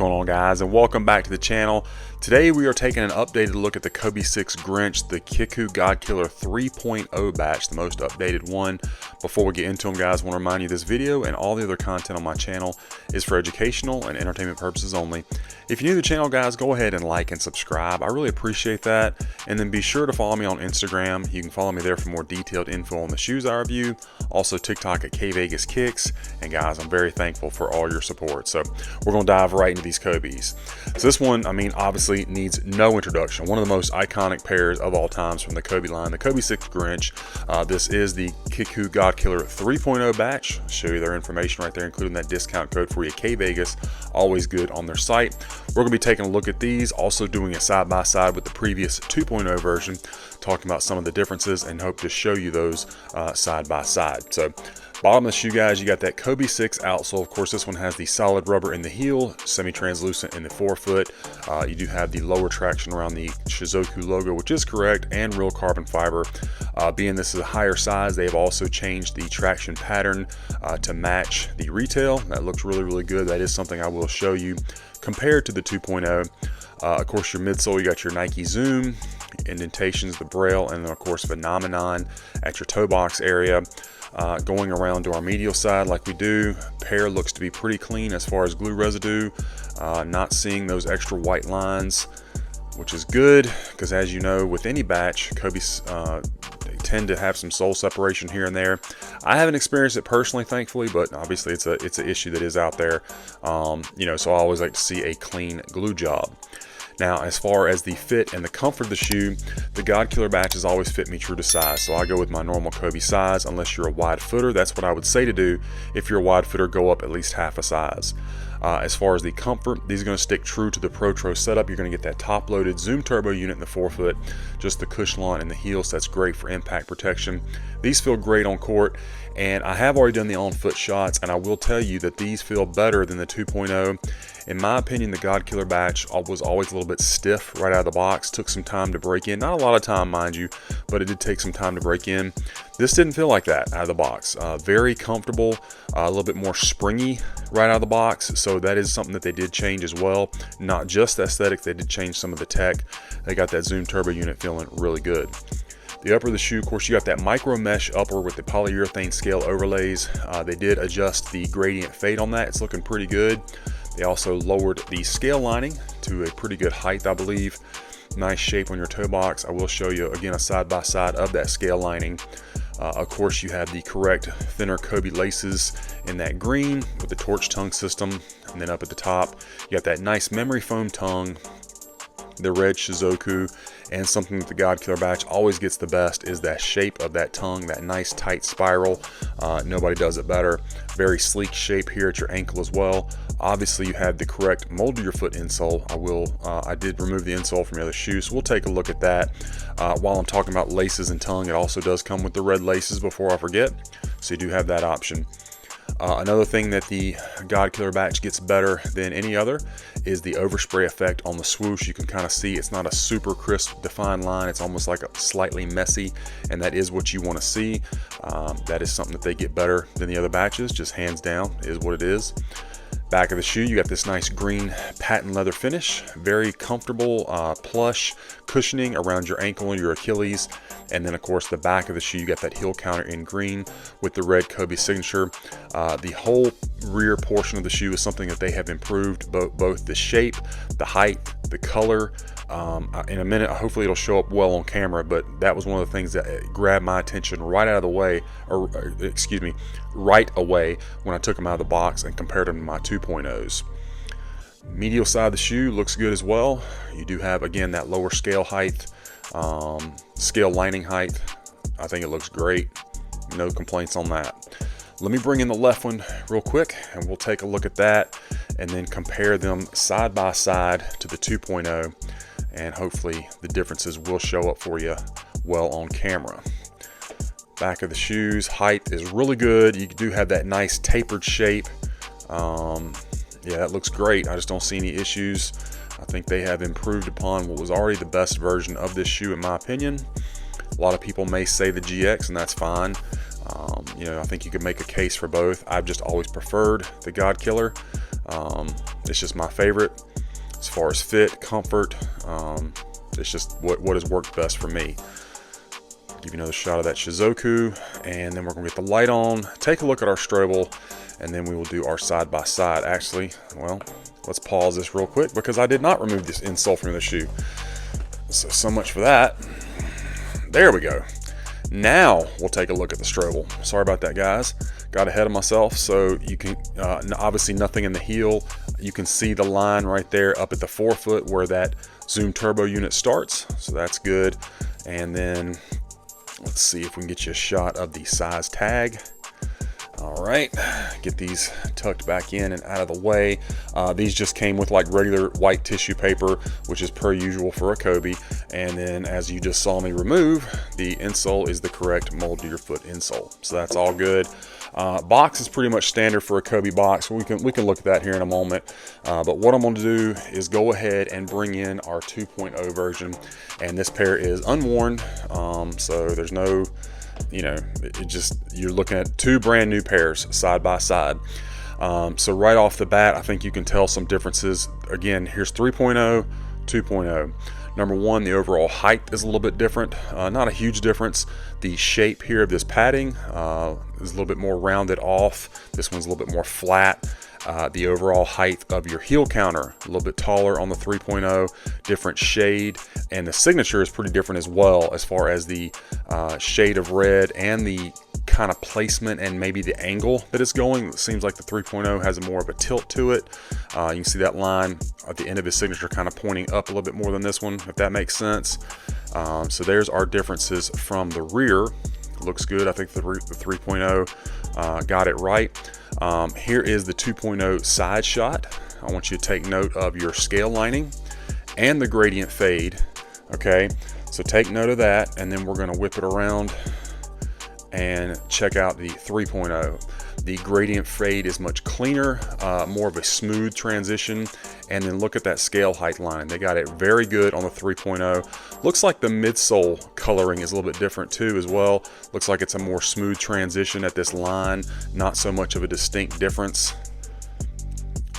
going on, guys, and welcome back to the channel. Today we are taking an updated look at the kvegaskickz Grinch, the Kickwho godkiller 3.0 batch, the most updated one. Before we get into them, guys, I want to remind you this video and all the other content on my channel is for educational and entertainment purposes only. If you're new to the channel, guys, go ahead and like and subscribe. I really appreciate that. And then be sure to follow me on Instagram. You can follow me there for more detailed info on the shoes I review. Also TikTok at kvegaskickz. And guys, I'm very thankful for all your support. So we're going to dive right into these Kobes. So this one, I mean, obviously needs no introduction. One of the most iconic pairs of all times from the Kobe line, the kvegaskickz Grinch. This is the Kickwho godkiller 3.0 batch. I'll show you their information right there, including that discount code for you, kvegas, always good on their site. We're going to be taking a look at these, also doing a side-by-side with the previous 2.0 version, talking about some of the differences and hope to show you those side by side. So bottom of the shoe, guys, you got that kvegaskickz outsole. Of course, this one has the solid rubber in the heel, semi-translucent in the forefoot. You do have the lower traction around the Shizuku logo, which is correct, and real carbon fiber. Being this is a higher size, they have also changed the traction pattern to match the retail. That looks really, really good. That is something I will show you compared to the 2.0. Of course, your midsole, you got your Nike Zoom, indentations, the braille, and then of course phenomenon at your toe box area. Going around to our medial side like we do, pair looks to be pretty clean as far as glue residue. Not seeing those extra white lines, which is good, because as you know, with any batch, Kobe's they tend to have some sole separation here and there. I haven't experienced it personally, thankfully, but obviously it's an issue that is out there. You know, so I always like to see a clean glue job. Now, as far as the fit and the comfort of the shoe, the godkiller batches always fit me true to size. So I go with my normal Kobe size, unless you're a wide footer. That's what I would say to do. If you're a wide footer, go up at least half a size. As far as the comfort, these are going to stick true to the Pro setup. You're going to get that top-loaded Zoom Turbo unit in the forefoot, just the Cushlon in the heel, so that's great for impact protection. These feel great on court, and I have already done the on-foot shots, and I will tell you that these feel better than the 2.0. In my opinion, the godkiller batch was always a little bit stiff right out of the box. Took some time to break in. Not a lot of time, mind you, but it did take some time to break in. This didn't feel like that out of the box. Very comfortable, a little bit more springy right out of the box. So that is something that they did change as well. Not just aesthetics, they did change some of the tech. They got that Zoom Turbo unit feeling really good. The upper of the shoe, of course, you got that micro mesh upper with the polyurethane scale overlays. They did adjust the gradient fade on that. It's looking pretty good. They also lowered the scale lining to a pretty good height, I believe. Nice shape on your toe box. I will show you again a side-by-side of that scale lining. Of course, you have the correct thinner Kobe laces in that green with the torch tongue system. And then up at the top, you got that nice memory foam tongue, the red Shizuku, and something that the godkiller batch always gets the best is that shape of that tongue, that nice tight spiral. Nobody does it better. Very sleek shape here at your ankle as well. Obviously, you have the correct mold to your foot insole. I did remove the insole from the other shoe, so we'll take a look at that. While I'm talking about laces and tongue, it also does come with the red laces before I forget, so you do have that option. Another thing that the godkiller batch gets better than any other is the overspray effect on the swoosh. You can kind of see it's not a super crisp defined line. It's almost like a slightly messy, and that is what you want to see. That is something that they get better than the other batches, just hands down is what it is. Back of the shoe, you got this nice green patent leather finish, very comfortable plush cushioning around your ankle and your Achilles. And then of course the back of the shoe, you got that heel counter in green with the red Kobe signature. The whole rear portion of the shoe is something that they have improved, both the shape, the height, the color. In a minute, hopefully it'll show up well on camera, but that was one of the things that grabbed my attention right out of the way, or excuse me, right away when I took them out of the box and compared them to my 2.0s. Medial side of the shoe looks good as well. You do have, again, that lower scale height, scale lining height. I think it looks great. No complaints on that. Let me bring in the left one real quick and we'll take a look at that and then compare them side by side to the 2.0, and hopefully the differences will show up for you well on camera. Back of the shoes, height is really good. You do have that nice tapered shape. Yeah, that looks great. I just don't see any issues. I think they have improved upon what was already the best version of this shoe, in my opinion. A lot of people may say the GX, and that's fine. You know, I think you could make a case for both. I've just always preferred the godkiller. It's just my favorite as far as fit, comfort. It's just what has worked best for me. Give you another shot of that Shizuku, and then we're gonna get the light on, take a look at our Strobel, and then we will do our side by side. Actually, well, let's pause this real quick because I did not remove this insole from the shoe. So much for that. There we go. Now we'll take a look at the Strobel. Sorry about that, guys. Got ahead of myself. So you can, obviously nothing in the heel. You can see the line right there up at the forefoot where that Zoom Turbo unit starts. So that's good. And then let's see if we can get you a shot of the size tag. All right, get these tucked back in and out of the way. These just came with like regular white tissue paper, which is per usual for a Kobe. And then as you just saw me remove, the insole is the correct mold to your foot insole. So that's all good. Box is pretty much standard for a Kobe box. We can look at that here in a moment. But what I'm going to do is go ahead and bring in our 2.0 version. And this pair is unworn, so there's no, you know, you're looking at two brand new pairs side by side. So right off the bat, I think you can tell some differences. Again, here's 3.0, 2.0. Number one, the overall height is a little bit different. Not a huge difference. The shape here of this padding is a little bit more rounded off. This one's a little bit more flat. The overall height of your heel counter, a little bit taller on the 3.0, different shade, and the signature is pretty different as well as far as the shade of red and the kind of placement and maybe the angle that it's going. It seems like the 3.0 has more of a tilt to it. You can see that line at the end of his signature kind of pointing up a little bit more than this one, if that makes sense. So there's our differences from the rear. Looks good. I think the 3.0 got it right. Here is the 2.0 side shot. I want you to take note of your scale lining and the gradient fade. Okay, so take note of that, and then we're going to whip it around and check out the 3.0. The gradient fade is much cleaner, more of a smooth transition. And then look at that scale height line. They got it very good on the 3.0. Looks like the midsole coloring is a little bit different too as well. Looks like it's a more smooth transition at this line. Not so much of a distinct difference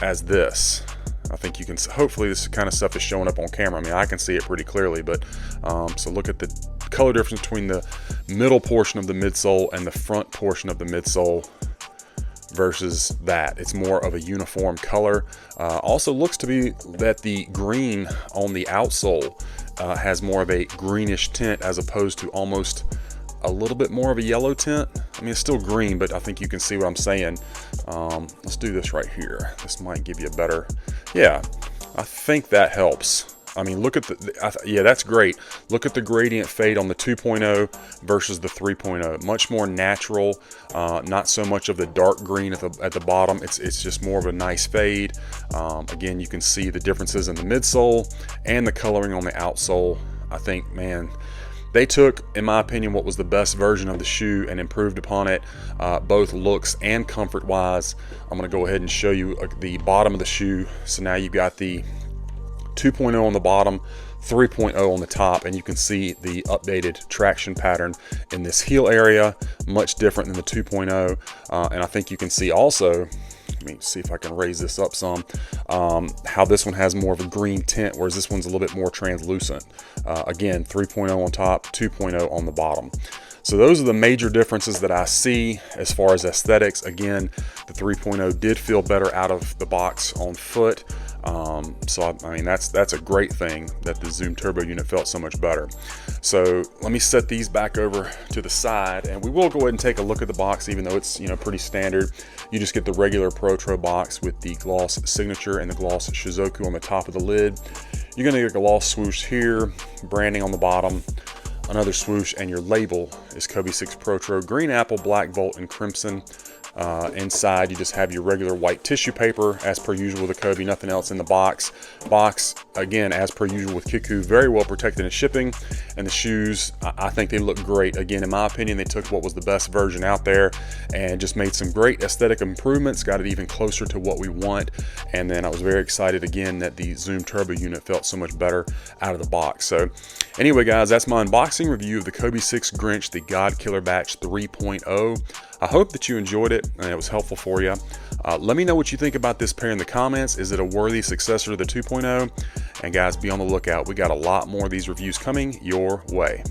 as this. I think you can, hopefully this kind of stuff is showing up on camera. I mean, I can see it pretty clearly, but so look at the color difference between the middle portion of the midsole and the front portion of the midsole versus that. It's more of a uniform color. Also looks to be that the green on the outsole has more of a greenish tint as opposed to almost a little bit more of a yellow tint. I mean, it's still green, but I think you can see what I'm saying. Let's do this right here. This might give you a better, yeah, I think that helps. I mean, look at yeah, that's great. Look at the gradient fade on the 2.0 versus the 3.0. Much more natural, not so much of the dark green at the bottom. It's just more of a nice fade. Again, you can see the differences in the midsole and the coloring on the outsole. I think, man, they took, in my opinion, what was the best version of the shoe and improved upon it, both looks and comfort wise. I'm going to go ahead and show you the bottom of the shoe. So now you've got the 2.0 on the bottom, 3.0 on the top, and you can see the updated traction pattern in this heel area, much different than the 2.0. And I think you can see also, let me see if I can raise this up some, how this one has more of a green tint, whereas this one's a little bit more translucent. Again, 3.0 on top, 2.0 on the bottom. So those are the major differences that I see as far as aesthetics. Again, the 3.0 did feel better out of the box on foot. So I mean, that's a great thing that the Zoom Turbo unit felt so much better. So let me set these back over to the side, and we will go ahead and take a look at the box, even though it's, you know, pretty standard. You just get the regular Protro box with the gloss signature and the gloss Shizuku on the top of the lid. You're gonna get a gloss swoosh here, branding on the bottom, another swoosh, and your label is kvegaskickz Protro, green apple, black volt, and crimson. Inside you just have your regular white tissue paper as per usual with a Kobe, nothing else in the box. Box, again, as per usual with Kickwho, very well protected in shipping. And the shoes, I think they look great. Again, in my opinion, they took what was the best version out there and just made some great aesthetic improvements, got it even closer to what we want. And then I was very excited again that the Zoom Turbo unit felt so much better out of the box. So anyway guys, that's my unboxing review of the kvegaskickz Grinch, the God Killer Batch 3.0. I hope that you enjoyed it and it was helpful for you. Let me know what you think about this pair in the comments. Is it a worthy successor to the 2.0? And guys, be on the lookout. We got a lot more of these reviews coming your way.